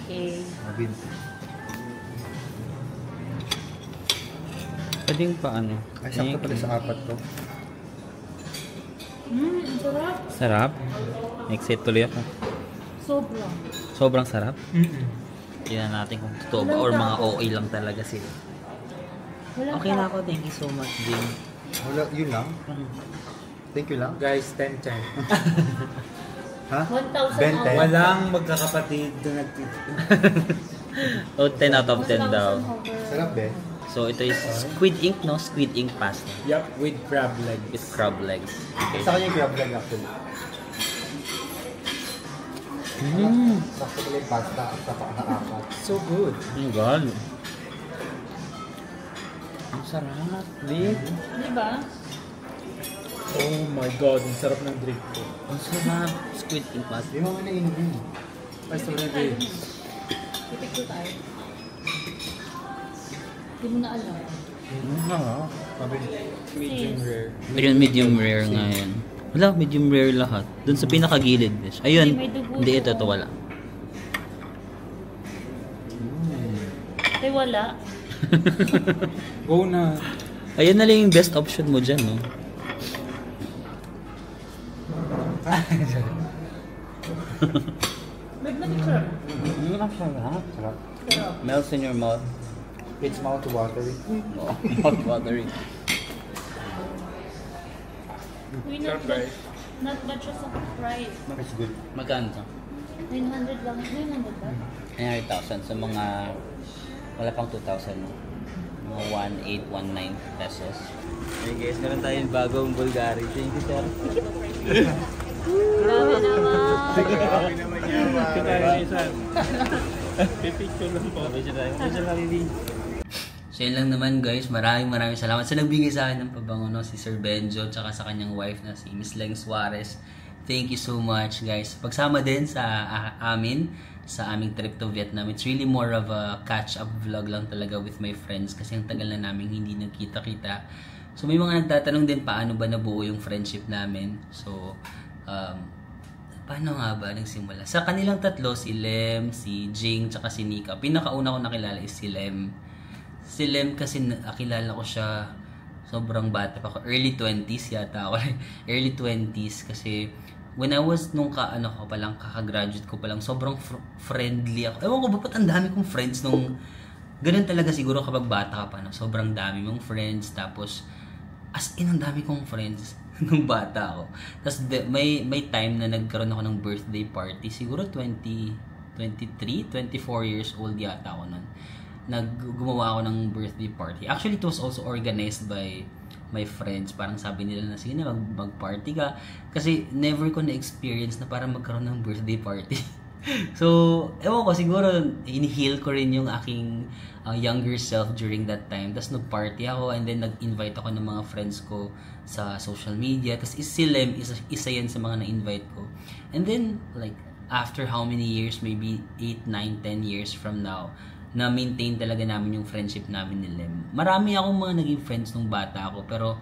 Okay. Mabin. Pwedeng pa ano? Ay, sakto pala sa apat to. Ang sarap. Sarap. Excited tuloy ako. Sobrang. Sobrang sarap. Mm-mm. Tingnan natin kung totoo ba or mga OA lang talaga sila. Wala Okay na ako. Thank you so much, Jing. Wala, yun lang? Thank you lang? Guys, 10-10. Ha? 1,000 Ben, over. Walang magkakapatid na nagtitipid. Oh, 10 out of 10 daw. 1,000 over. Sarap eh. So, ito is squid ink, no? Squid ink pasta Yup, with crab leg. with crab legs. Okay. Sa kanya yung crab leg actually. Sakto pala yung pasta at saka na apat. So good. Oh my God. Ang sarap, Vic. Diba? Oh my God, ang sarap ng drink ko. Ang sarap. Squid ink pasta. Di mo nga nainom yun. Ay, sorry. Tipik ko tayo. Hindi mo na alam. Medium rare. Ayun, medium rare nga yan. Wala, medium rare lahat. Doon sa pinakagilid. Ayun. May dugo. Hindi, ito wala. Ay, wala. Go na. Ayun na lang yung best option mo dyan, no? Magnatik sarap. Ang sarap. Sarap. Melts in your mouth. It's mouth watery. Oh, mouth watering. Uy, Sarap, guys. not bad siya sa price. It's good. Magkano to? 900 lang. 900 ba? 900,000. So mga, wala pang 2,000, no? Mga 1,819 pesos. Hey guys, meron tayong bagong Bulgari. Thank you, sir. Grabe naman. Grabe naman yan. Pipicture lang po. So yun lang naman guys, maraming salamat sa nagbigay sa akin ng pabango, no? Si Sir Benjo tsaka sa kanyang wife na si Miss Leng Suarez. Thank you so much guys. Pagsama din sa amin sa aming trip to Vietnam. It's really more of a catch-up vlog lang talaga with my friends kasi ang tagal na namin hindi nagkita-kita. So may mga nagtatanong din paano ba nabuo yung friendship namin. So paano nga ba nagsimula? Sa kanilang tatlo, si Lem, si Jing, tsaka si Nika. Pinakauna ko nakilala is si Lem. Si Lem kasi nakilala ko siya sobrang bata pa ako. Early 20s yata ako. Early 20s kasi when I was nung kakagraduate ko pa lang, sobrang friendly ako. Ewan ko ba, ba't ang dami kong friends nung ganun talaga siguro kapag bata ka pa. No? Sobrang dami mong friends. Tapos, as in, ang dami kong friends nung bata ako. Tapos, may time na nagkaroon ako ng birthday party. Siguro 24 years old yata ako nun. Gumawa ako ng birthday party. Actually, it was also organized by my friends. Parang sabi nila na, sige na, mag-party ka. Kasi never ko na-experience na parang magkaroon ng birthday party. So, ewan ko, siguro in-heal ko rin yung aking younger self during that time. Tapos nag-party ako and then nag-invite ako ng mga friends ko sa social media. Tapos si Lem, isa yan sa mga na-invite ko. And then, like, after how many years, maybe 8, 9, 10 years from now, na-maintain talaga namin yung friendship namin ni Lem. Marami akong mga naging friends nung bata ako, pero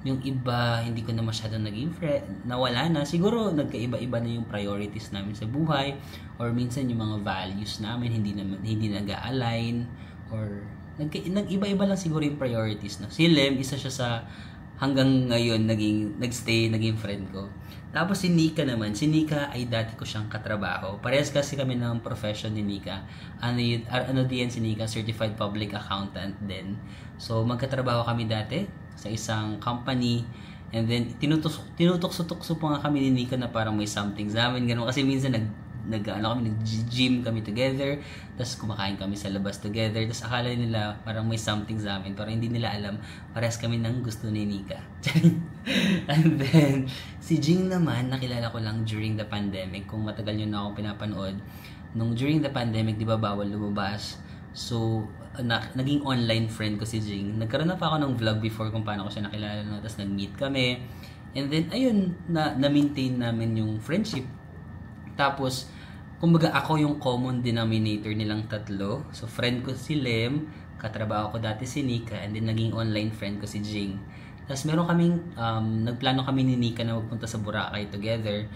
yung iba, hindi ko na masyadong naging friend, nawala na. Siguro, nagkaiba-iba na yung priorities namin sa buhay, or minsan yung mga values namin, hindi nag-align, or nag-iba-iba lang siguro yung priorities na. Si Lem, isa siya sa hanggang ngayon, naging friend ko. Tapos si Nika naman, si Nika ay dati ko siyang katrabaho. Parehas kasi kami ng profession ni Nika. Ano din si Nika, certified public accountant din. So magkatrabaho kami dati sa isang company. And then tinutukso-tukso pa nga kami ni Nika na parang may something sa amin. Ganun. Kasi minsan nag-gym kami together, tapos kumakain kami sa labas together, tapos akala nila parang may something sa amin, pero hindi nila alam, parehas kami ng gusto ni Nika. And then, si Jing naman, nakilala ko lang during the pandemic. Kung matagal nyo na ako pinapanood, nung during the pandemic, di ba bawal lumabas? So, naging online friend ko si Jing. Nagkaroon na pa ako ng vlog before kung paano ko siya nakilala, no? Tapos nag-meet kami. And then, ayun, na-maintain namin yung friendship. Tapos, kumbaga ako yung common denominator nilang tatlo. So friend ko si Lem, katrabaho ko dati si Nika, and then naging online friend ko si Jing. Tapos meron kaming, nagplano kami ni Nika na magpunta sa Boracay together.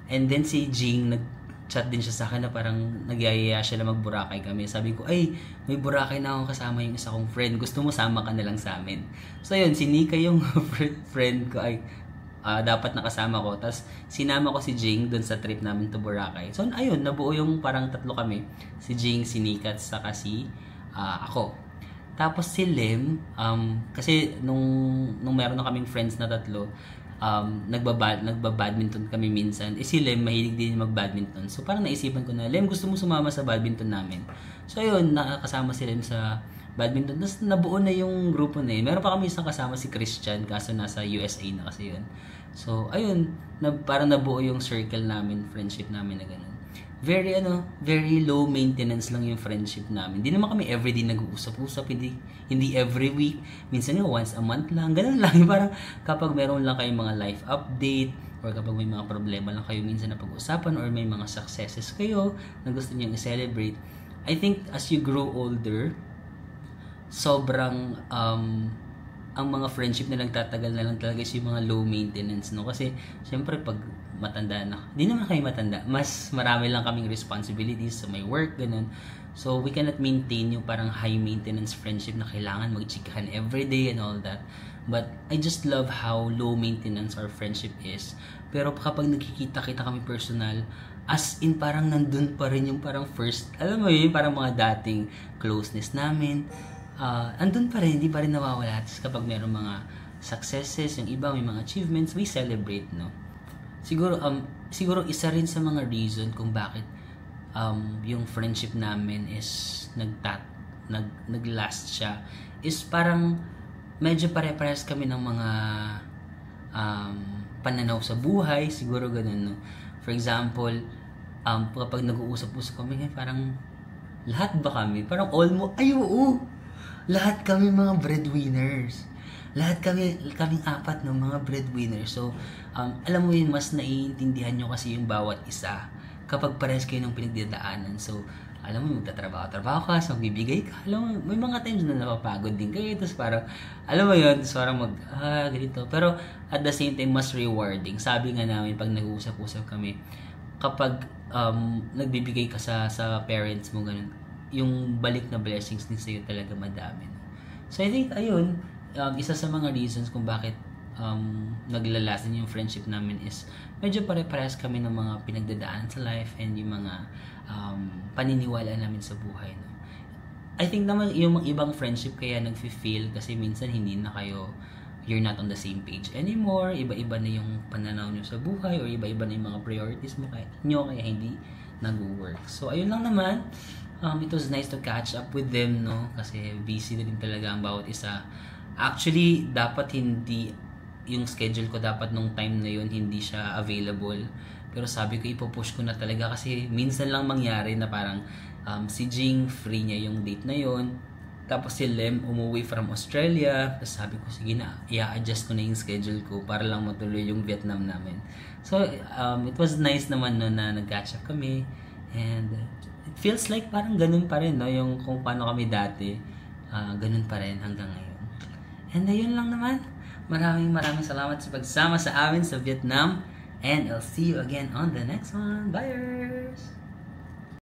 And then si Jing, nag-chat din siya sa akin na parang nagyayaya siya na mag-Boracay kami. Sabi ko, ay, may Boracay na akong kasama yung isa kong friend. Gusto mo sama ka na lang sa amin. So yun, si Nika yung friend ko ay dapat nakasama ko. Tapos sinama ko si Jing dun sa trip namin to Boracay. So ayun, nabuo yung parang tatlo kami. Si Jing, si Nika, at saka si ako. Tapos si Lem, kasi nung meron na kaming friends na tatlo, nagbabadminton kami minsan. Si Lem, mahilig din mag-badminton. So parang naisipan ko na, Lem, gusto mo sumama sa badminton namin? So ayun, nakakasama si Lem sa badminton. Tapos nabuo na yung grupo na yun. Meron pa kami isang kasama si Christian, kaso nasa USA na kasi yun. So ayun, parang nabuo yung circle namin, friendship namin na ganun. Very low maintenance lang yung friendship namin. Hindi naman kami everyday nag-uusap-usap, hindi every week. Minsan nga once a month lang, ganun lang. Parang kapag meron lang kayong mga life update, or kapag may mga problema lang kayo minsan na pag-usapan, or may mga successes kayo na gusto niyong i-celebrate. I think as you grow older, sobrang ang mga friendship na nagtatagal na lang talaga is yung mga low maintenance, no? Kasi syempre pag matanda na, hindi naman kayo matanda, mas marami lang kaming responsibilities sa may work, ganun. So we cannot maintain yung parang high maintenance friendship na kailangan magchikahan everyday and all that. But I just love how low maintenance our friendship is. Pero kapag nagkikita-kita kami personal, as in parang nandun pa rin yung parang first, alam mo yun, parang mga dating closeness namin. Andun pa rin, hindi pa rin nawawala. Tapos kapag mayroong mga successes, yung iba may mga achievements, we celebrate, no? Siguro isa rin sa mga reason kung bakit yung friendship namin is nag-last siya is parang medyo pare-pares kami ng mga pananaw sa buhay, siguro ganun, no? For example, kapag nag-uusap-usap kami, parang lahat ba kami? Parang almost, ay oo! Lahat kami mga breadwinners. Lahat kaming apat ng mga breadwinners. So, alam mo yun, mas naiintindihan nyo kasi yung bawat isa kapag parehas kayo ng pinagdadaanan. So, alam mo, magtatrabaho ka, so magbibigay ka. Alam mo, may mga times na napapagod din kayo. Tapos parang, alam mo yun, tapos parang ganito. Pero at the same time, mas rewarding. Sabi nga namin, pag nag-uusap-usap kami, kapag nagbibigay ka sa parents mo, ganun, yung balik na blessings din sa'yo talaga madami. So I think, ayun, isa sa mga reasons kung bakit naglalasan yung friendship namin is medyo pare-parehas kami ng mga pinagdadaan sa life and yung mga paniniwala namin sa buhay. No? I think naman yung ibang friendship kaya nag-feel kasi minsan hindi na kayo, you're not on the same page anymore, iba-iba na yung pananaw nyo sa buhay or iba-iba na yung mga priorities mo kaya hindi nag-work. So ayun lang naman. It was nice to catch up with them, no? Kasi busy na din talaga ang bawat isa. Actually, dapat hindi, yung schedule ko dapat nung time na yun, hindi siya available. Pero sabi ko, ipopush ko na talaga kasi minsan lang mangyari na parang si Jing, free niya yung date na yun. Tapos si Lem, umuwi from Australia. Tapos sabi ko, sige na, i-adjust ko na yung schedule ko para lang matuloy yung Vietnam namin. So, it was nice naman no, na nag-catch up kami. And it feels like parang ganun pa rin, no? Yung kung paano kami dati, ganun pa rin hanggang ngayon. And ayun lang naman. Maraming salamat sa pagsama sa amin sa Vietnam. And I'll see you again on the next one. Bye!